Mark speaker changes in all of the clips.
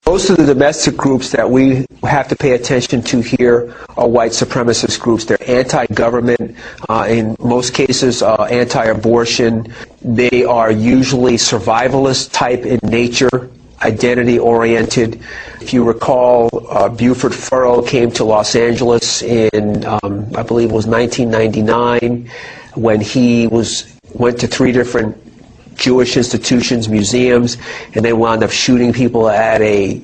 Speaker 1: Most of the domestic groups that we have to pay attention to here are white supremacist groups. They're anti-government, in most cases anti-abortion. They are usually survivalist type in nature, identity-oriented. If you recall, Buford Furrow came to Los Angeles in, I believe it was 1999, when he went to 3 different Jewish institutions, museums, and they wound up shooting people at a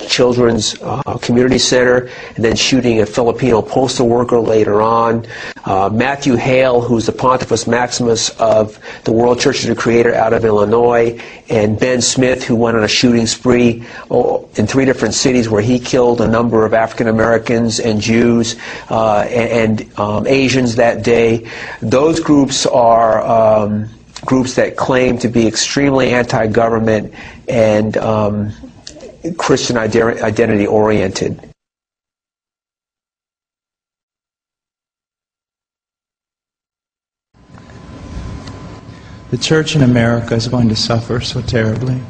Speaker 1: children's community center, and then shooting a Filipino postal worker later on. Matthew Hale, who's the Pontifex Maximus of the World Church of the Creator out of Illinois, and Ben Smith, who went on a shooting spree in 3 different cities where he killed a number of African Americans and Jews and Asians that day. Those groups are groups that claim to be extremely anti-government and Christian identity oriented.
Speaker 2: The church in America is going to suffer so terribly.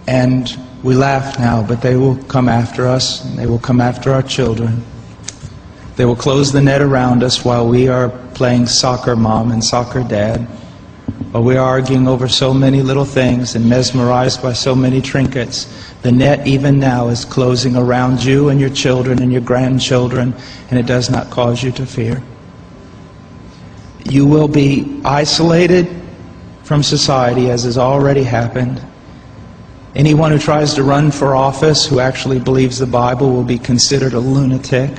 Speaker 2: And we laugh now, but they will come after us, and they will come after our children. They will close the net around us while we are playing soccer mom and soccer dad, while we are arguing over so many little things and mesmerized by so many trinkets. The net even now is closing around you and your children and your grandchildren, and it does not cause you to fear. You will be isolated from society, as has already happened. Anyone who tries to run for office who actually believes the Bible will be considered a lunatic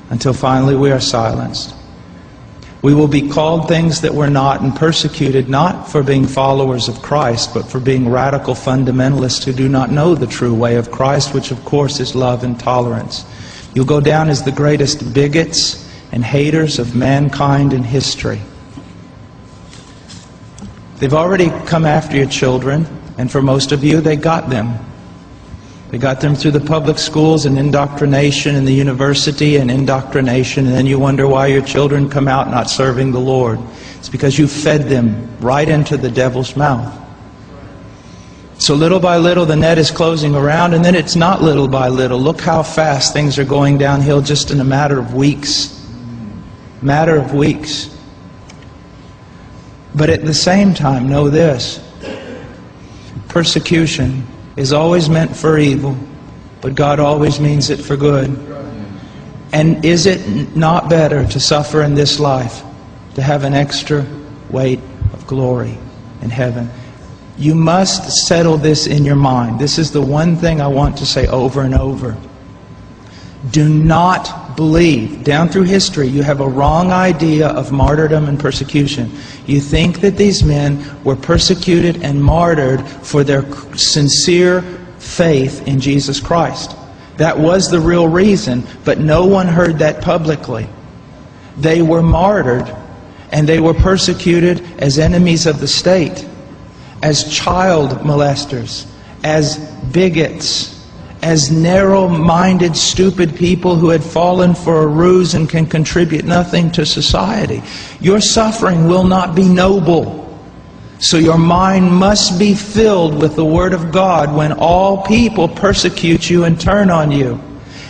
Speaker 2: until finally we are silenced. We will be called things that we're not and persecuted not for being followers of Christ, but for being radical fundamentalists who do not know the true way of Christ, which of course is love and tolerance. You'll go down as the greatest bigots and haters of mankind in history. They've already come after your children, and for most of you, they got them. They got them through the public schools and indoctrination, and the university and indoctrination, and then you wonder why your children come out not serving the Lord. It's because you fed them right into the devil's mouth. So little by little the net is closing around, and then it's not little by little. Look how fast things are going downhill just in a matter of weeks. Matter of weeks. But at the same time, know this. Persecution is always meant for evil, but God always means it for good. And is it not better to suffer in this life, to have an extra weight of glory in heaven? You must settle this in your mind. This is the one thing I want to say over and over. Do not believe. Down through history, you have a wrong idea of martyrdom and persecution. You think that these men were persecuted and martyred for their sincere faith in Jesus Christ. That was the real reason, but no one heard that publicly. They were martyred, and they were persecuted as enemies of the state, as child molesters, as bigots, as narrow-minded, stupid people who had fallen for a ruse and can contribute nothing to society. Your suffering will not be noble. So your mind must be filled with the Word of God when all people persecute you and turn on you.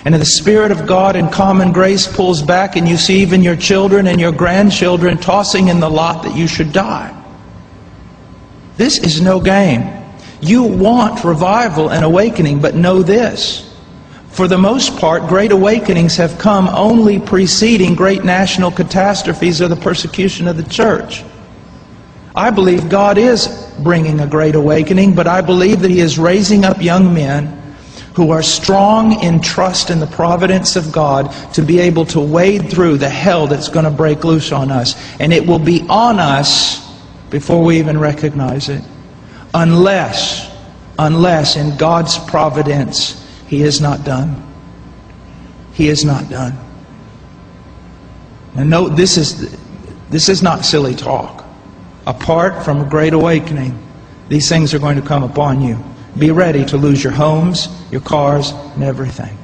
Speaker 2: And the Spirit of God in common grace pulls back, and you see even your children and your grandchildren tossing in the lot that you should die. This is no game. You want revival and awakening, but know this. For the most part, great awakenings have come only preceding great national catastrophes or the persecution of the church. I believe God is bringing a great awakening, but I believe that He is raising up young men who are strong in trust in the providence of God to be able to wade through the hell that's going to break loose on us. And it will be on us before we even recognize it. Unless in God's providence, He is not done. He is not done. And note, this is not silly talk. Apart from a great awakening, these things are going to come upon you. Be ready to lose your homes, your cars, and everything.